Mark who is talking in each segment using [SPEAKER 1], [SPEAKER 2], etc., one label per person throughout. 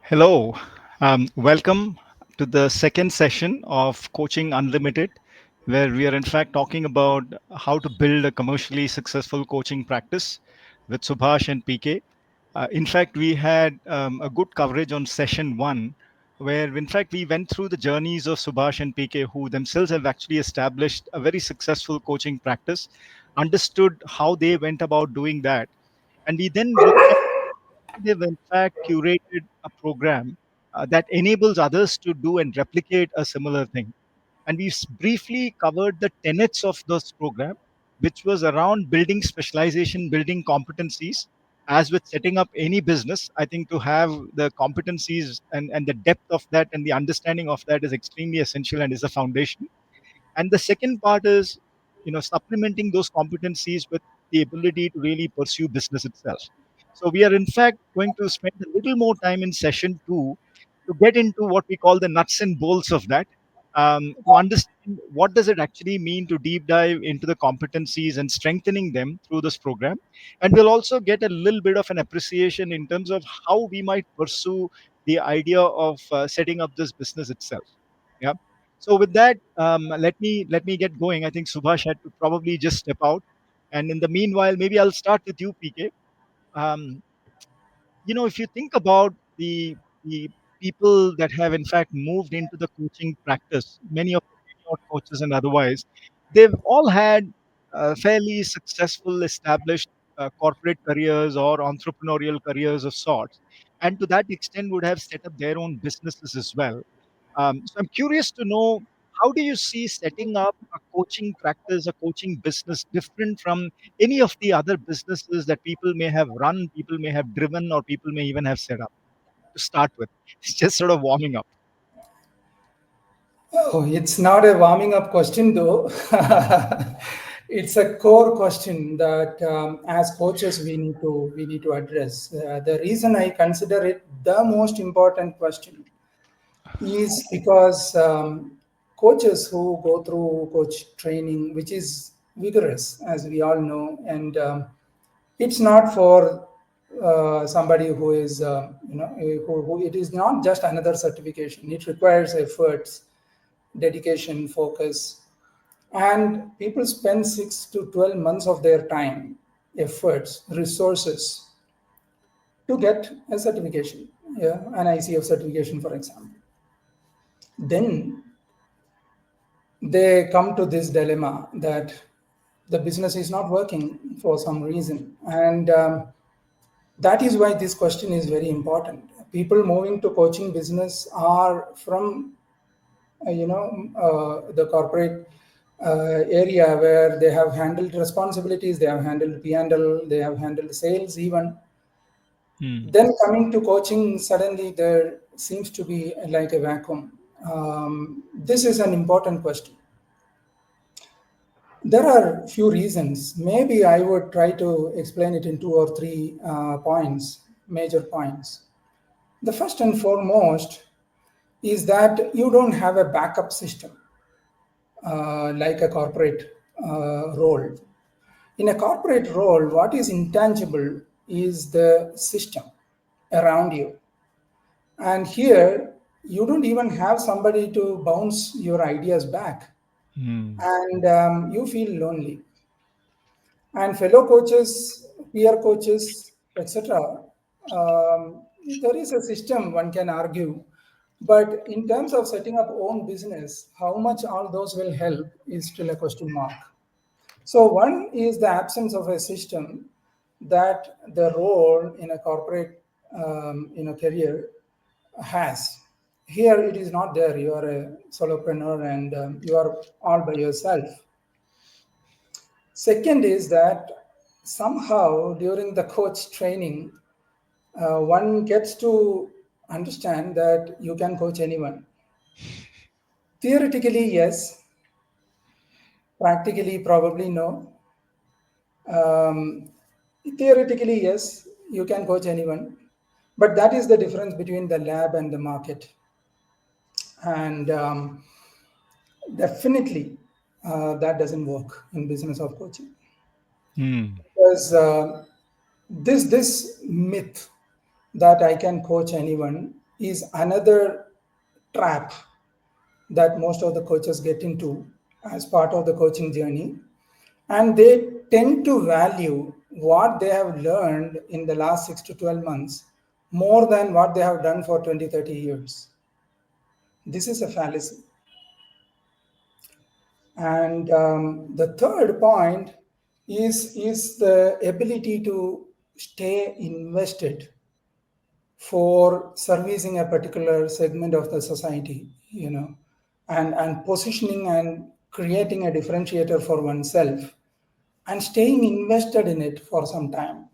[SPEAKER 1] Hello, welcome to the second session of Coaching Unlimited, where we are in fact talking about how to build a commercially successful coaching practice with Subash and PK. In fact, we had a good coverage on session one, where in fact we went through the journeys of Subash and PK, who themselves have actually established a very successful coaching practice, understood how they went about doing that, and we then looked at they've in fact curated a program that enables others to do and replicate a similar thing. And we briefly covered the tenets of this program, which was around building specialization, building competencies. As with setting up any business, I think to have the competencies and the depth of that and the understanding of that is extremely essential and is a foundation. And the second part is, supplementing those competencies with the ability to really pursue business itself. So we are in fact going to spend a little more time in session two to get into what we call the nuts and bolts of that, to understand what does it actually mean to deep dive into the competencies and strengthening them through this program. And we'll also get a little bit of an appreciation in terms of how we might pursue the idea of setting up this business itself. Yeah. So with that, let me get going. I think Subhash had to probably just step out, and in the meanwhile, maybe I'll start with you, PK. Um, if you think about the people that have in fact moved into the coaching practice, many of the tenured coaches and otherwise, they've all had fairly successful, established corporate careers or entrepreneurial careers of sorts, and to that extent would have set up their own businesses as well. So I'm curious to know, how do you see setting up a coaching practice, a coaching business different from any of the other businesses that people may have run, people may have driven, or people may even have set up to start with? It's just sort of warming up.
[SPEAKER 2] Oh, it's not a warming up question though. It's a core question that, as coaches, we need to address. The reason I consider it the most important question is because coaches who go through coach training, which is vigorous, as we all know, and it's not for somebody who is, who it is not just another certification. It requires efforts, dedication, focus, and people spend 6 to 12 months of their time, efforts, resources to get a certification, yeah, an ICF certification, for example. Then they come to this dilemma that the business is not working for some reason, and that is why this question is very important. People moving to coaching business are from the corporate area where they have handled responsibilities, they have handled P&L, they have handled sales even.
[SPEAKER 1] Hmm.
[SPEAKER 2] Then coming to coaching, suddenly there seems to be like a vacuum. This is an important question. There are few reasons. Maybe I would try to explain it in two or three points, major points. The first and foremost is that you don't have a backup system like a corporate role. In a corporate role, what is intangible is the system around you. And here, you don't even have somebody to bounce your ideas back,
[SPEAKER 1] Hmm.
[SPEAKER 2] and you feel lonely. And fellow coaches, peer coaches, etc. There is a system, one can argue, but in terms of setting up own business, how much all those will help is still a question mark. So one is the absence of a system that the role in a corporate career has. Here it is not there. You are a solopreneur and you are all by yourself. Second is that somehow during the coach training, one gets to understand that you can coach anyone. Theoretically, yes. Practically, probably no. Um, Theoretically, yes, you can coach anyone. But that is the difference between the lab and the market. And definitely, that doesn't work in business of coaching.
[SPEAKER 1] Hmm.
[SPEAKER 2] Because this myth that I can coach anyone is another trap that most of the coaches get into as part of the coaching journey. And they tend to value what they have learned in the last 6 to 12 months more than what they have done for 20, 30 years. This is a fallacy. And the third point is the ability to stay invested for servicing a particular segment of the society, and positioning and creating a differentiator for oneself and staying invested in it for some time.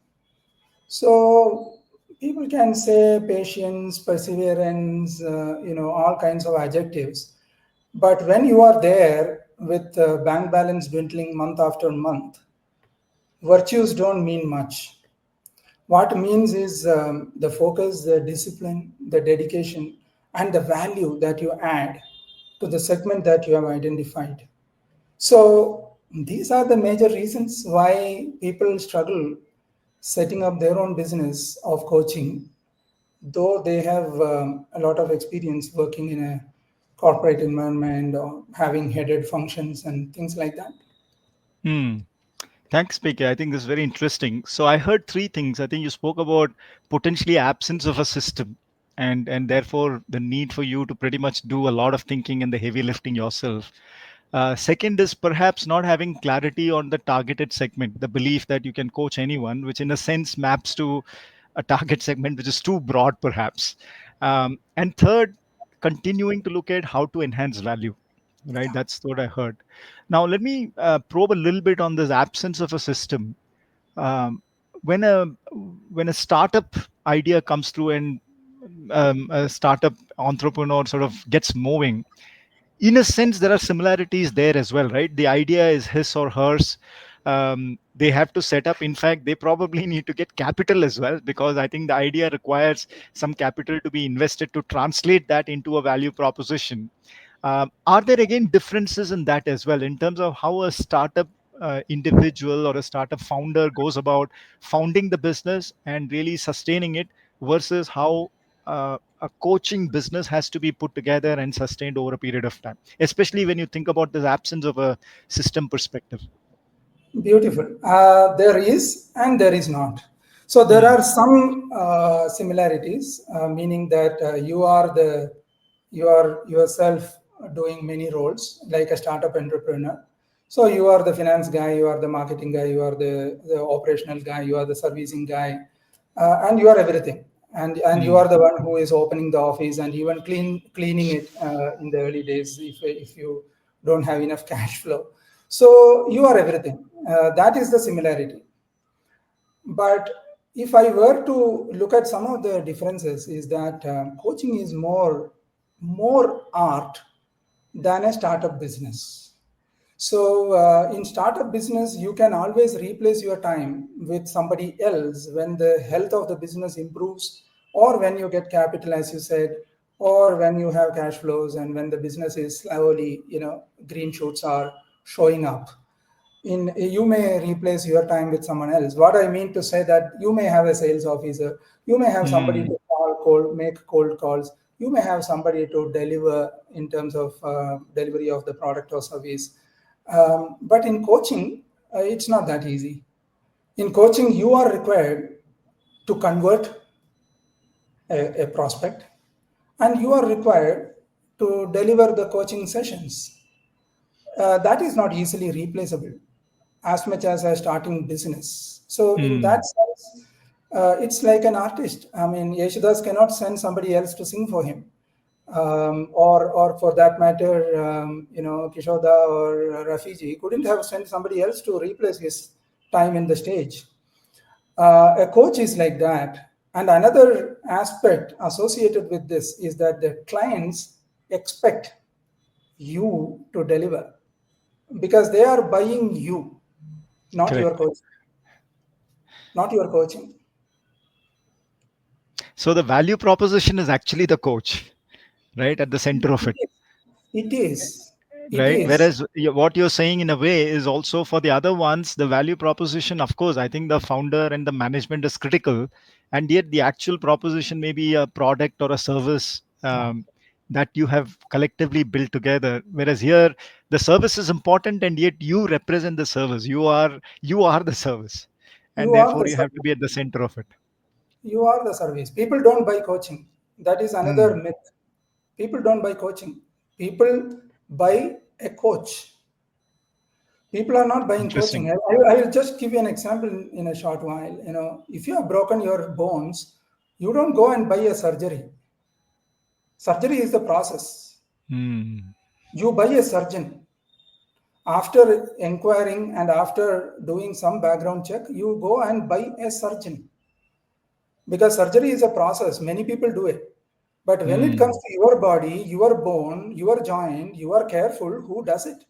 [SPEAKER 2] So people can say patience, perseverance, all kinds of adjectives. But when you are there with bank balance dwindling month after month, virtues don't mean much. What means is the focus, the discipline, the dedication, and the value that you add to the segment that you have identified. So these are the major reasons why people struggle setting up their own business of coaching, though they have a lot of experience working in a corporate environment or having headed functions and things like that.
[SPEAKER 1] Hmm. Thanks, PK. I think this is very interesting. So I heard three things. I think you spoke about potentially absence of a system, and therefore the need for you to pretty much do a lot of thinking and the heavy lifting yourself. Second is perhaps not having clarity on the targeted segment, the belief that you can coach anyone, which in a sense maps to a target segment which is too broad, perhaps. And third, continuing to look at how to enhance value. Right, that's what I heard. Now, let me probe a little bit on this absence of a system. Um, when a when a startup idea comes through and a startup entrepreneur sort of gets moving, in a sense there are similarities there as well, right? The idea is his or hers. They have to set up, in fact they probably need to get capital as well, because I think the idea requires some capital to be invested to translate that into a value proposition. Are there again differences in that as well, in terms of how a startup individual or a startup founder goes about founding the business and really sustaining it, versus how a coaching business has to be put together and sustained over a period of time, especially when you think about the absence of a system perspective?
[SPEAKER 2] Beautiful. There is and there is not. So there
[SPEAKER 1] Hmm.
[SPEAKER 2] are some similarities, meaning that you are yourself doing many roles like a startup entrepreneur. So you are the finance guy, you are the marketing guy, you are the operational guy, you are the servicing guy, and you are everything. And you
[SPEAKER 1] Hmm.
[SPEAKER 2] are the one who is opening the office and even cleaning it in the early days if you don't have enough cash flow. So you are everything. That is the similarity. But if I were to look at some of the differences, is that coaching is more art than a startup business. So in startup business, you can always replace your time with somebody else when the health of the business improves, or when you get capital, as you said, or when you have cash flows, and when the business is slowly, green shoots are showing up. In you may replace your time with someone else. What I mean to say that you may have a sales officer, you may have somebody
[SPEAKER 1] Hmm.
[SPEAKER 2] to make cold calls, you may have somebody to deliver in terms of delivery of the product or service. But in coaching, it's not that easy. In coaching, you are required to convert a prospect, and you are required to deliver the coaching sessions. That is not easily replaceable as much as a starting business. So in
[SPEAKER 1] Hmm.
[SPEAKER 2] that sense, it's like an artist. I mean, Yeshudas cannot send somebody else to sing for him, or for that matter, Kishoda or Rafiji couldn't have sent somebody else to replace his time in the stage. A coach is like that. And another aspect associated with this is that the clients expect you to deliver because they are buying you, not your
[SPEAKER 1] Correct.
[SPEAKER 2] coach, not your coaching.
[SPEAKER 1] So the value proposition is actually the coach, right, at the center of
[SPEAKER 2] It
[SPEAKER 1] it.
[SPEAKER 2] is. It is. It
[SPEAKER 1] Right.
[SPEAKER 2] is.
[SPEAKER 1] Whereas what you're saying in a way is also for the other ones, the value proposition, of course, I think the founder and the management is critical. And yet the actual proposition may be a product or a service that you have collectively built together. Whereas here, the service is important and yet you represent the service. You are the service. And
[SPEAKER 2] You are
[SPEAKER 1] therefore
[SPEAKER 2] the
[SPEAKER 1] you have to
[SPEAKER 2] service.
[SPEAKER 1] be at the center of it.
[SPEAKER 2] You are the service. People don't buy coaching. That is another
[SPEAKER 1] Hmm.
[SPEAKER 2] myth. People don't buy coaching. People buy a coach. People are not buying coaching.
[SPEAKER 1] Interesting.
[SPEAKER 2] I will just give you an example in a short while. If you have broken your bones, you don't go and buy a surgery. Surgery is the process.
[SPEAKER 1] Hmm.
[SPEAKER 2] You buy a surgeon. After inquiring and after doing some background check, you go and buy a surgeon, because surgery is a process. Many people do it. But when it comes
[SPEAKER 1] Hmm.
[SPEAKER 2] to your body, your bone, your joint, you are careful who does it.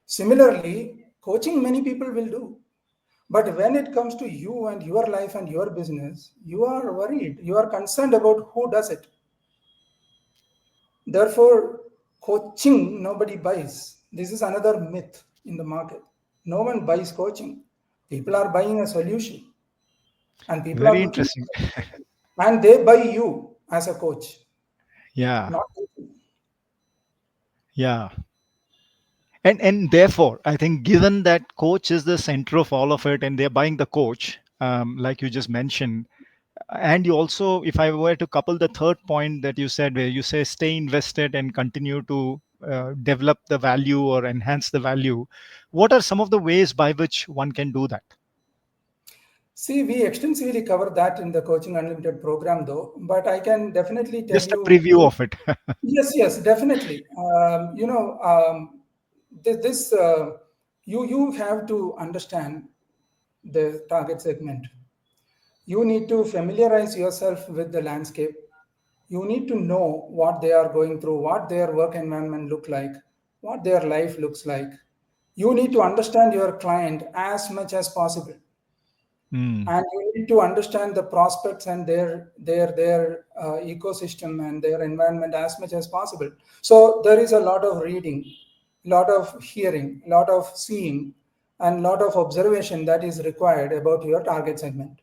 [SPEAKER 2] Similarly, coaching many people will do. But when it comes to you and your life and your business, you are worried. You are concerned about who does it. Therefore, coaching nobody buys. This is another myth in the market. No one buys coaching. People are buying a solution, and people are
[SPEAKER 1] Very
[SPEAKER 2] looking for
[SPEAKER 1] interesting.
[SPEAKER 2] a solution. And they buy you as a coach,
[SPEAKER 1] Yeah.
[SPEAKER 2] not coaching.
[SPEAKER 1] Yeah. And therefore I think, given that coach is the center of all of it and they're buying the coach, like you just mentioned, and you also, if I were to couple the third point that you said, where you say stay invested and continue to develop the value or enhance the value, what are some of the ways by which one can do that?
[SPEAKER 2] See, we extensively cover that in the Coaching Unlimited program, though, but I can definitely tell
[SPEAKER 1] Just a
[SPEAKER 2] you.
[SPEAKER 1] preview of it.
[SPEAKER 2] Yes, yes, definitely. This you have to understand the target segment. You need to familiarize yourself with the landscape. You need to know what they are going through, what their work environment look like, what their life looks like. You need to understand your client as much as possible,
[SPEAKER 1] Hmm.
[SPEAKER 2] and you need to understand the prospects and their ecosystem and their environment as much as possible. So there is a lot of reading, lot of hearing, lot of seeing, and lot of observation that is required about your target segment.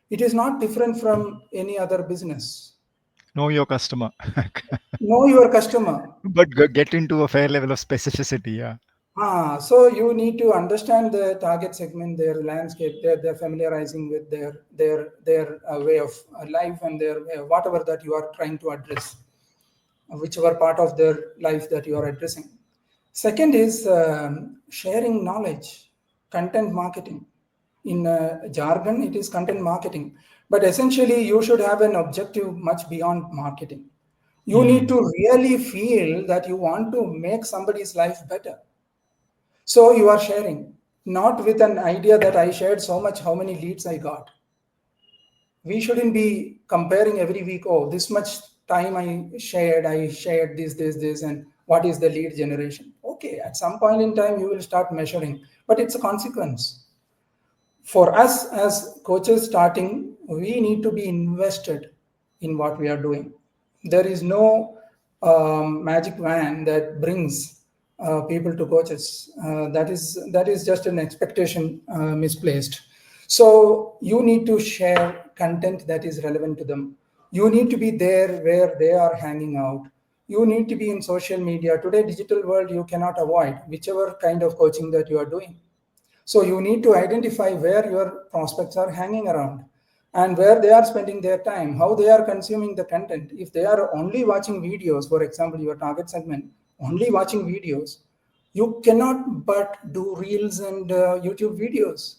[SPEAKER 2] It is not different from any other business.
[SPEAKER 1] Know your customer.
[SPEAKER 2] Know your customer.
[SPEAKER 1] But get into a fair level of specificity. Yeah.
[SPEAKER 2] So you need to understand the target segment, their landscape, they're familiarizing with their way of life and their way, whatever that you are trying to address, whichever part of their life that you are addressing. Second is sharing knowledge, content marketing. In jargon, it is content marketing, but essentially you should have an objective much beyond marketing. You need
[SPEAKER 1] Hmm.
[SPEAKER 2] to really feel that you want to make somebody's life better, so you are sharing, not with an idea that I shared so much, how many leads I got. We shouldn't be comparing every week, oh, this much time I shared this, and what is the lead generation. Okay, at some point in time, you will start measuring, but it's a consequence. For us as coaches starting, we need to be invested in what we are doing. There is no magic wand that brings people to coaches. That is just an expectation misplaced. So you need to share content that is relevant to them. You need to be there where they are hanging out. You need to be in social media. Today, digital world, you cannot avoid whichever kind of coaching that you are doing. So you need to identify where your prospects are hanging around and where they are spending their time, how they are consuming the content. If they are only watching videos, for example, your target segment, only watching videos, you cannot but do reels and YouTube videos.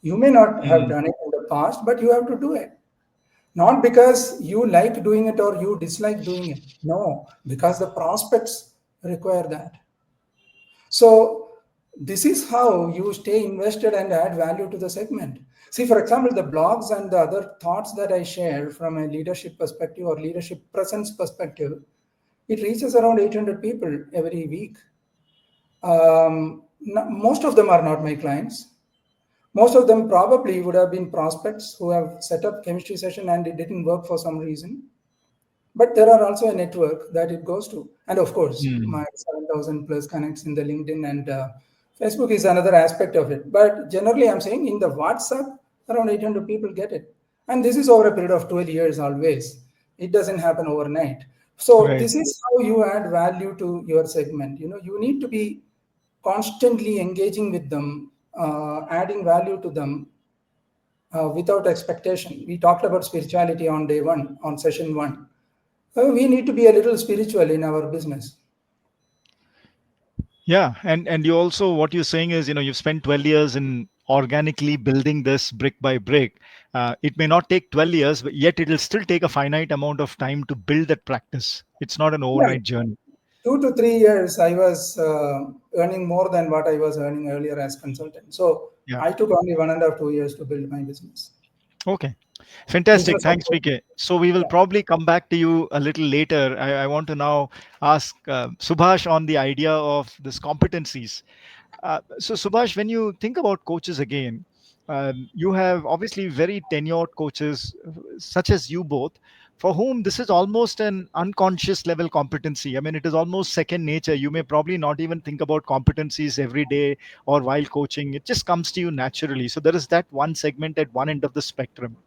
[SPEAKER 2] You may not have
[SPEAKER 1] Hmm.
[SPEAKER 2] done it in the past, but you have to do it. Not because you like doing it or you dislike doing it. No, because the prospects require that. So this is how you stay invested and add value to the segment. See, for example, the blogs and the other thoughts that I share from a leadership perspective or leadership presence perspective, it reaches around 800 people every week. Most of them are not my clients. Most of them probably would have been prospects who have set up chemistry session and it didn't work for some reason. but there are also a network that it goes to. And of course,
[SPEAKER 1] Mm.
[SPEAKER 2] my 7,000 plus connects in the LinkedIn and Facebook is another aspect of it. But generally, I'm saying in the WhatsApp, around 800 people get it. And this is over a period of 12 years always. It doesn't happen overnight. So
[SPEAKER 1] Right.
[SPEAKER 2] this is how you add value to your segment. You need to be constantly engaging with them, adding value to them without expectation. We talked about spirituality on day one, on session one. We need to be a little spiritual in our business.
[SPEAKER 1] Yeah, and you also, what you're saying is, you've spent 12 years in organically building this brick by brick. It may not take 12 years, but yet it'll still take a finite amount of time to build that practice. It's not an
[SPEAKER 2] Yeah,
[SPEAKER 1] overnight journey.
[SPEAKER 2] 2 to 3 years, I was earning more than what I was earning earlier as consultant. So
[SPEAKER 1] Yeah.
[SPEAKER 2] I took only 1.5, 2 years to build my business,
[SPEAKER 1] Okay.
[SPEAKER 2] which
[SPEAKER 1] Fantastic.
[SPEAKER 2] was
[SPEAKER 1] Thanks,
[SPEAKER 2] supposed.
[SPEAKER 1] PK. So we will
[SPEAKER 2] Yeah.
[SPEAKER 1] probably come back to you a little later. I want to now ask Subhash on the idea of this competencies. So, Subhash, when you think about coaches again, you have obviously very tenured coaches, such as you both, for whom this is almost an unconscious level competency. I mean, it is almost second nature. You may probably not even think about competencies every day or while coaching. It just comes to you naturally. So, there is that one segment at one end of the spectrum.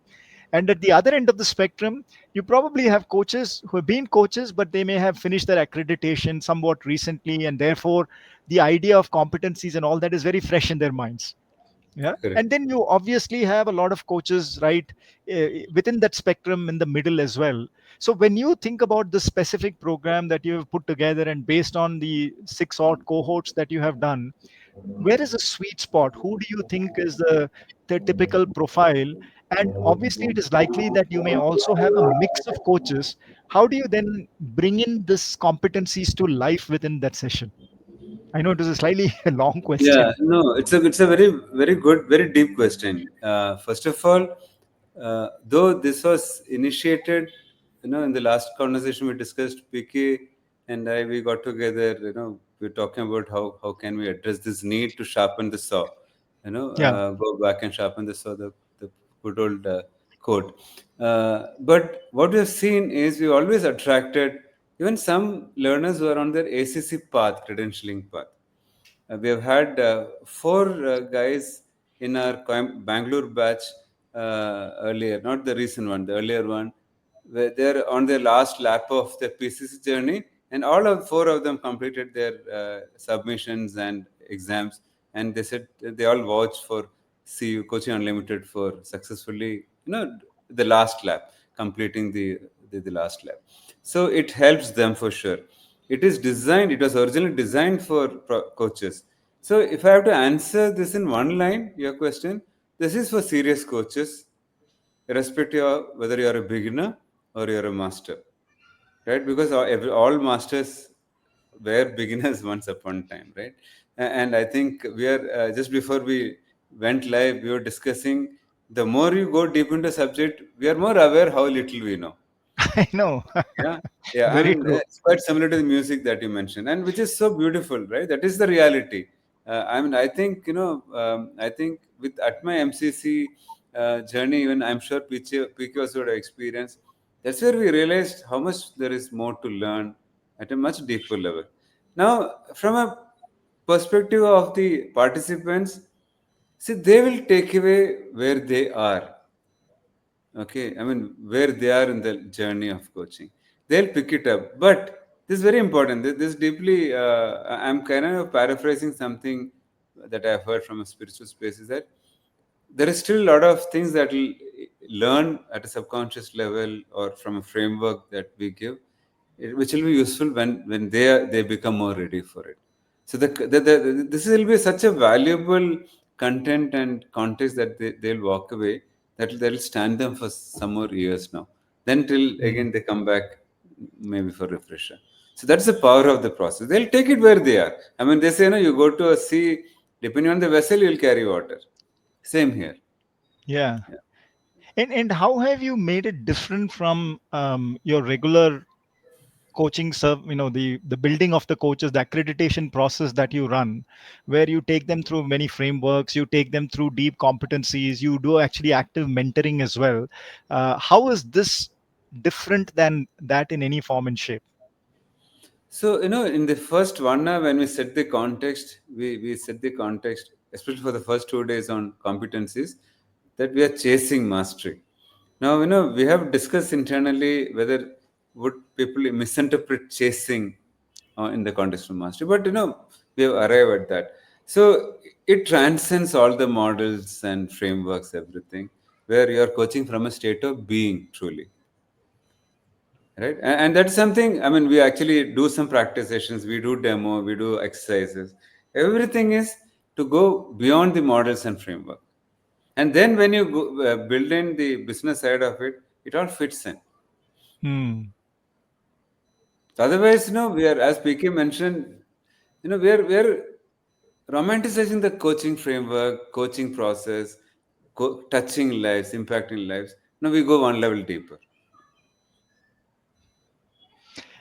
[SPEAKER 1] And at the other end of the spectrum, you probably have coaches who have been coaches, but they may have finished their accreditation somewhat recently. And therefore, the idea of competencies and all that is very fresh in their minds. Yeah.
[SPEAKER 3] Correct.
[SPEAKER 1] And then you obviously have a lot of coaches, right, within that spectrum in the middle as well. So when you think about the specific program that you have put together and based on the six odd cohorts that you have done, where is the sweet spot? Who do you think is the typical profile? And obviously, it is likely that you may also have a mix of coaches. How do you then bring in this competencies to life within that session? I know it was a slightly long
[SPEAKER 3] Yeah,
[SPEAKER 1] question.
[SPEAKER 3] no, it's a very very good, very deep question. First of all, though this was initiated, in the last conversation we discussed, PK and I, we got together. We're talking about how can we address this need to sharpen the saw.
[SPEAKER 1] Yeah.
[SPEAKER 3] Go back and sharpen the saw. The good old quote. But what we have seen is we always attracted even some learners who are on their ACC path, credentialing path. We have had four guys in our Bangalore batch earlier, not the recent one, the earlier one, where they're on their last lap of their PCC journey, and all of four of them completed their submissions and exams, and they said they all vouched for CU Coaching Unlimited for successfully, the last lap, completing the last lap. So it helps them for sure. It was originally designed for coaches. So if I have to answer this in one line, your question, this is for serious coaches, irrespective of whether you are a beginner or you are a master, right? Because all masters were beginners once upon a time, right? And I think we are, just before we went live, we were discussing, the more you go deep into subject, we are more aware how little we know.
[SPEAKER 1] I know.
[SPEAKER 3] Yeah, yeah. I
[SPEAKER 1] Very
[SPEAKER 3] mean,
[SPEAKER 1] true.
[SPEAKER 3] it's quite similar to the music that you mentioned, and which is so beautiful, right? That is the reality. I mean, I think I think with at my MCC journey, even I'm sure PK also would have experienced. That's where we realized how much there is more to learn at a much deeper level. Now, from a perspective of the participants, see, they will take away where they are. Okay, I mean, where they are in the journey of coaching, they'll pick it up. But this is very important. This deeply, I'm kind of paraphrasing something that I've heard from a spiritual space, is that there is still a lot of things that we learn at a subconscious level or from a framework that we give, which will be useful when they become more ready for it. So this will be such a valuable content and context that they'll walk away, that they'll stand them for some more years now. Then till
[SPEAKER 1] Mm.
[SPEAKER 3] again they come back, maybe for refresher. So that's the power of the process. They'll take it where they are. I mean, they say, you go to a sea, depending on the vessel, you'll carry water. Same here.
[SPEAKER 1] Yeah. And how have you made it different from your regular coaching the building of the coaches, the accreditation process that you run, where you take them through many frameworks, you take them through deep competencies, you do actually active mentoring as well. How is this different than that in any form and shape?
[SPEAKER 3] So, in the first 1 hour, when we set the context, we set the context, especially for the first 2 days on competencies, that we are chasing mastery. Now, we have discussed internally whether would people misinterpret chasing in the context of mastery, but we have arrived at that. So, it transcends all the models and frameworks, everything, where you are coaching from a state of being truly, right? And that's something, I mean, we actually do some practice sessions, we do demo, we do exercises. Everything is to go beyond the models and framework, and then when you go, build in the business side of it, it all fits in.
[SPEAKER 1] Hmm.
[SPEAKER 3] Otherwise, we are, as PK mentioned, we are romanticizing the coaching framework, coaching process, touching lives, impacting lives. Now we go one level deeper.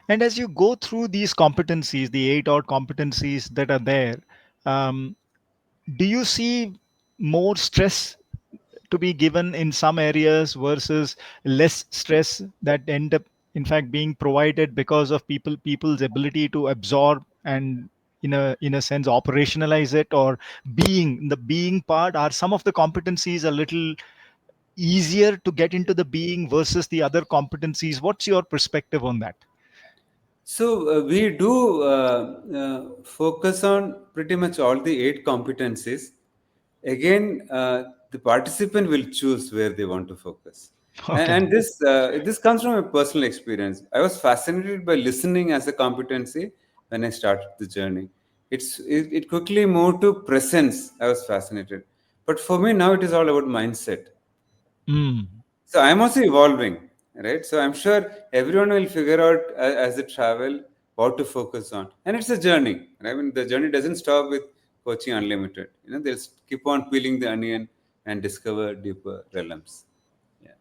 [SPEAKER 1] And as you go through these competencies, the 8 odd competencies that are there, um, do you see more stress to be given in some areas versus less stress that end up in fact being provided because of people's ability to absorb and in a sense operationalize it? Or being the being part, are some of the competencies a little easier to get into the being versus the other competencies? What's your perspective on that?
[SPEAKER 3] So we do focus on pretty much all the 8 competencies. Again, the participant will choose where they want to focus, and,
[SPEAKER 1] Okay.
[SPEAKER 3] and this comes from a personal experience. I was fascinated by listening as a competency when I started the journey. It quickly moved to presence. I was fascinated, but for me now it is all about mindset.
[SPEAKER 1] Mm.
[SPEAKER 3] So I'm also evolving, right? So I'm sure everyone will figure out as they travel what to focus on, and it's a journey. Right? I mean, the journey doesn't stop with coaching unlimited. They'll keep on peeling the onion and discover deeper realms. Yeah,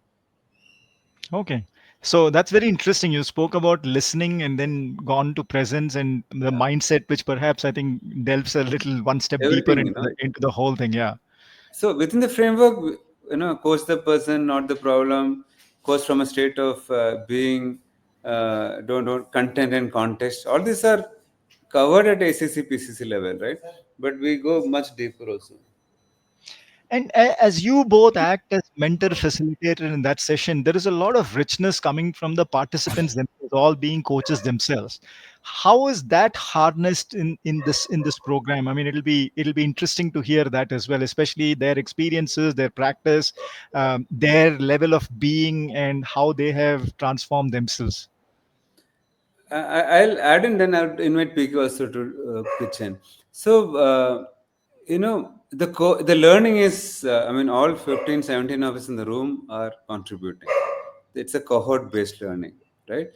[SPEAKER 1] Okay. So that's very interesting. You spoke about listening and then gone to presence and the
[SPEAKER 3] yeah.
[SPEAKER 1] mindset, which perhaps I think delves a little one step deeper
[SPEAKER 3] Everything,
[SPEAKER 1] into the whole thing. Yeah.
[SPEAKER 3] So within the framework, coach the person, not the problem. Coach from a state of being, don't content and context. All these are covered at ACC PCC level, right? But we go much deeper also.
[SPEAKER 1] And as you both act as mentor facilitator in that session, there is a lot of richness coming from the participants themselves, all being coaches themselves. How is that harnessed in this program? I mean, it'll be interesting to hear that as well, especially their experiences, their practice, their level of being, and how they have transformed themselves.
[SPEAKER 3] I'll add in, then I'll invite PK also to pitch in. So, the learning is, I mean, all 15, 17 of us in the room are contributing. It's a cohort based learning, right?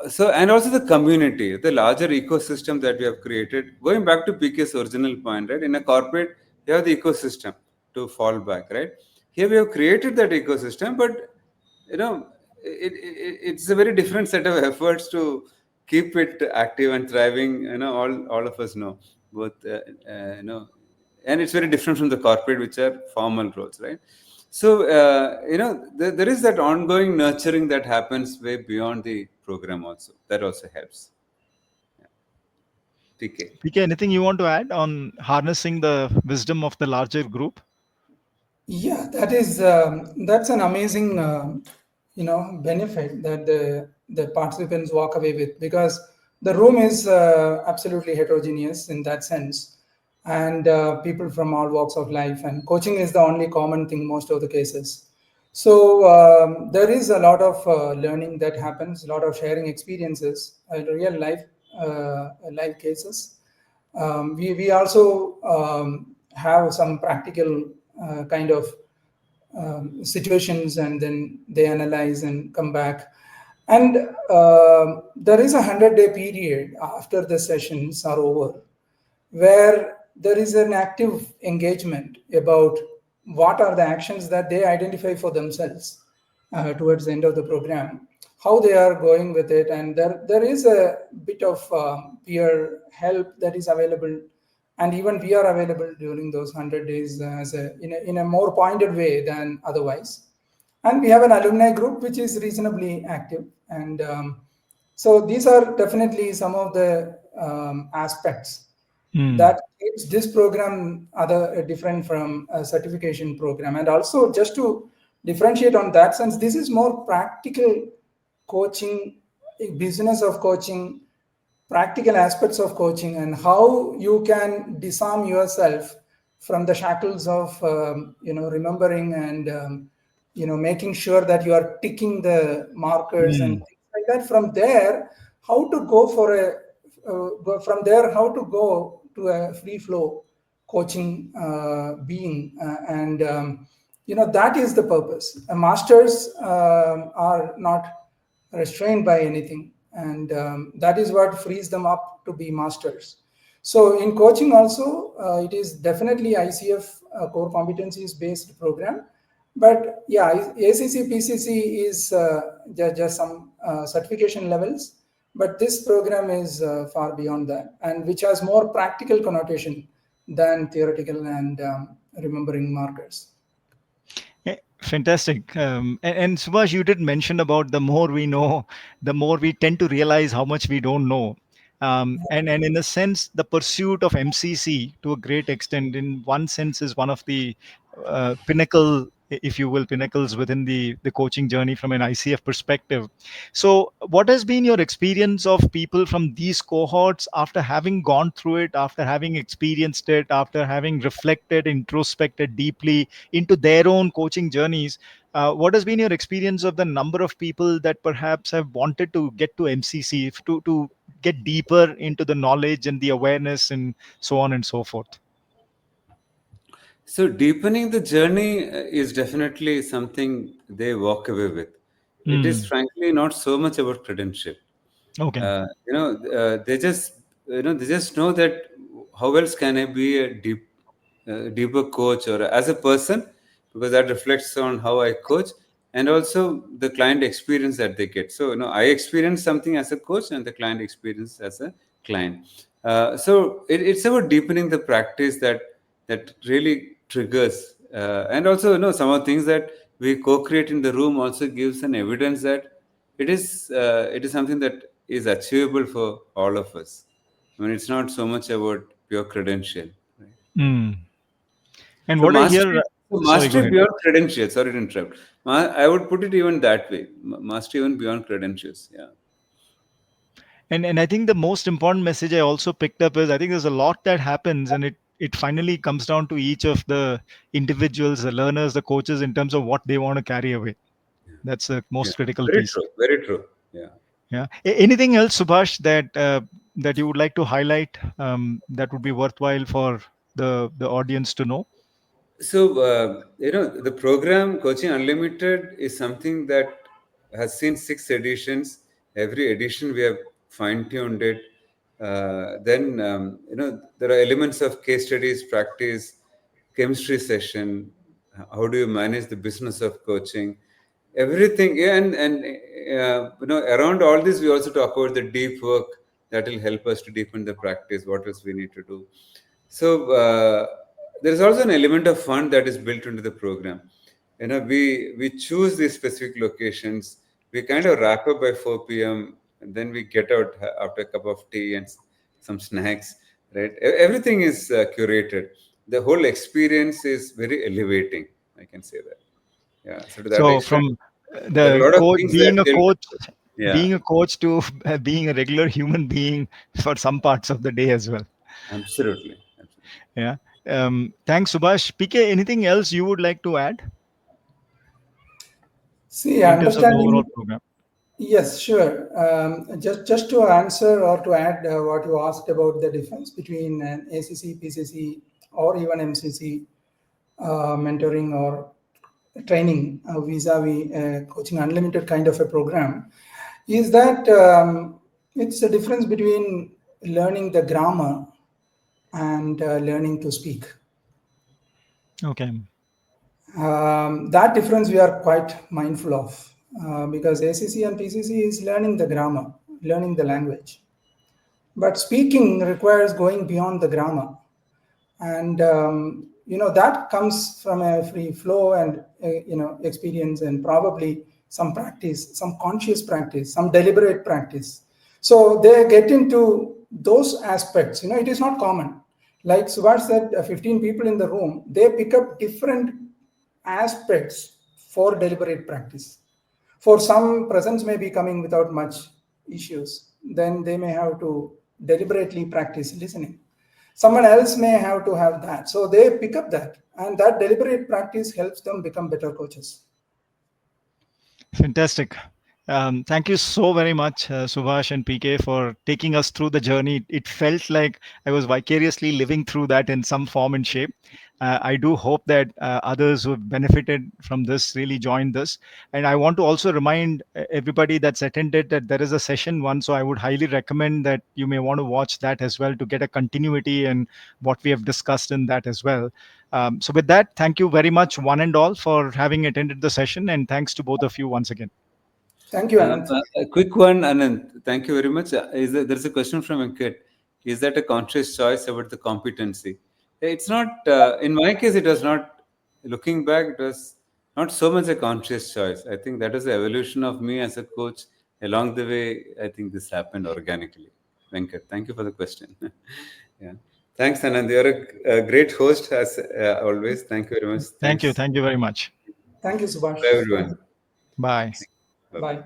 [SPEAKER 3] So, and also the community, the larger ecosystem that we have created, going back to PK's original point, right? In a corporate, you have the ecosystem to fall back, right? Here we have created that ecosystem, but you know it's a very different set of efforts to keep it active and thriving. All of us know both, and it's very different from the corporate, which are formal roles, right? So there is that ongoing nurturing that happens way beyond the program also, that also helps. PK.
[SPEAKER 1] PK, anything you want to add on harnessing the wisdom of the larger group?
[SPEAKER 2] Yeah, that's an amazing benefit that the participants walk away with, because the room is absolutely heterogeneous in that sense, and people from all walks of life, and coaching is the only common thing most of the cases. So there is a lot of learning that happens, a lot of sharing experiences, real life cases. We also have some practical kind of situations, and then they analyze and come back. And there is a 100-day period after the sessions are over, where there is an active engagement about what are the actions that they identify for themselves towards the end of the program, how they are going with it. And there is a bit of peer help that is available, and even we are available during those 100 days in a more pointed way than otherwise. And we have an alumni group which is reasonably active. And so these are definitely some of the aspects
[SPEAKER 1] Mm.
[SPEAKER 2] that keeps this program other different from a certification program. And also, just to differentiate on that sense, this is more practical coaching, business of coaching, practical aspects of coaching, and how you can disarm yourself from the shackles of remembering and making sure that you are ticking the markers and
[SPEAKER 1] Mm.
[SPEAKER 2] things like that. From there, how to go for a from there, how to go to a free flow coaching being, and that is the purpose. Masters are not restrained by anything, and that is what frees them up to be masters. So in coaching also, it is definitely ICF core competencies based program, but yeah, ACC PCC is just some certification levels, but this program is far beyond that, and which has more practical connotation than theoretical and remembering markers.
[SPEAKER 1] Fantastic. And Subhash, you did mention about the more we know, the more we tend to realize how much we don't know. And in a sense, the pursuit of MCC to a great extent, in one sense, is one of the pinnacle, if you will, pinnacles within the coaching journey from an ICF perspective. So, what has been your experience of people from these cohorts after having gone through it, after having experienced it, after having reflected, introspected deeply into their own coaching journeys? What has been your experience of the number of people that perhaps have wanted to get to MCC, to get deeper into the knowledge and the awareness and so on and so forth?
[SPEAKER 3] So deepening the journey is definitely something they walk away with. It is
[SPEAKER 1] Mm.
[SPEAKER 3] frankly not so much about credential.
[SPEAKER 1] Okay.
[SPEAKER 3] They just know that how else can I be a deeper coach or as a person, because that reflects on how I coach and also the client experience that they get. So I experience something as a coach and the client experience as a client. So it's about deepening the practice that really triggers, and also some of the things that we co-create in the room also gives an evidence that it is something that is achievable for all of us. I mean, it's not so much about pure credential, right?
[SPEAKER 1] Mm. And
[SPEAKER 3] So
[SPEAKER 1] what I hear,
[SPEAKER 3] mastery, so
[SPEAKER 1] sorry, go
[SPEAKER 3] mastery
[SPEAKER 1] ahead.
[SPEAKER 3] beyond credentials. Sorry to interrupt. I would put it even that way. Mastery even beyond credentials. Yeah.
[SPEAKER 1] And I think the most important message I also picked up is, I think there's a lot that happens, and it finally comes down to each of the individuals, the learners, the coaches, in terms of what they want to carry away. That's the
[SPEAKER 3] Yeah.
[SPEAKER 1] most critical
[SPEAKER 3] Very
[SPEAKER 1] piece.
[SPEAKER 3] true. Very true. Yeah.
[SPEAKER 1] Yeah. Anything else, Subhash, that you would like to highlight, that would be worthwhile for the audience to know?
[SPEAKER 3] So, the program Coaching Unlimited is something that has seen 6 editions. Every edition we have fine tuned it. Then, there are elements of case studies, practice, chemistry session. How do you manage the business of coaching? Everything. Yeah, and around all this, we also talk about the deep work that will help us to deepen the practice. What else we need to do? So there is also an element of fun that is built into the program. We choose these specific locations. We kind of wrap up by 4 p.m. and then we get out after a cup of tea and some snacks. Right, everything is curated. The whole experience is very elevating. I can say that. Yeah. So to that
[SPEAKER 1] So
[SPEAKER 3] extent,
[SPEAKER 1] from
[SPEAKER 3] there are a
[SPEAKER 1] the
[SPEAKER 3] lot of
[SPEAKER 1] coach,
[SPEAKER 3] things that help. Yeah,
[SPEAKER 1] being a coach to being a regular human being for some parts of the day as well.
[SPEAKER 3] absolutely, absolutely.
[SPEAKER 1] Yeah. Thanks, Subhash. PK, anything else you would like to add
[SPEAKER 2] See,
[SPEAKER 1] in terms of the
[SPEAKER 2] understanding.
[SPEAKER 1] overall program?
[SPEAKER 2] Yes, sure. Just to answer or to add what you asked about the difference between an ACC, PCC, or even MCC mentoring or training vis-a-vis coaching unlimited kind of a program, is that it's a difference between learning the grammar and learning to speak.
[SPEAKER 1] Okay.
[SPEAKER 2] That difference we are quite mindful of, because ACC and PCC is learning the grammar, learning the language. But speaking requires going beyond the grammar. And that comes from a free flow and experience, and probably some practice, some conscious practice, some deliberate practice. So they get into those aspects. It is not common. Like Subash said, 15 people in the room, they pick up different aspects for deliberate practice. For some, presence may be coming without much issues. Then they may have to deliberately practice listening. Someone else may have to have that. So they pick up that. And that deliberate practice helps them become better coaches.
[SPEAKER 1] Fantastic. Thank you so very much, Subhash and PK, for taking us through the journey. It felt like I was vicariously living through that in some form and shape. I do hope that others who have benefited from this really join this. And I want to also remind everybody that's attended that there is a session one. So I would highly recommend that you may want to watch that as well to get a continuity and what we have discussed in that as well. So, with that, thank you very much, one and all, for having attended the session. And thanks to both of you once again.
[SPEAKER 2] Thank you, Anand.
[SPEAKER 3] A quick one, Anand. Thank you very much. There's a question from Venkat. Is that a conscious choice about the competency? It's not. In my case, it was not. Looking back, it was not so much a conscious choice. I think that is the evolution of me as a coach. Along the way, I think this happened organically. Venkat, thank you for the question. Yeah. Thanks, Anand. You're a great host as always. Thank you very much.
[SPEAKER 1] Thank you.
[SPEAKER 3] Thanks.
[SPEAKER 1] Thank you very much.
[SPEAKER 2] Thank you, Subash.
[SPEAKER 3] Bye,
[SPEAKER 2] Thank you.
[SPEAKER 3] everyone.
[SPEAKER 1] Bye.
[SPEAKER 3] Bye bye.
[SPEAKER 2] Bye.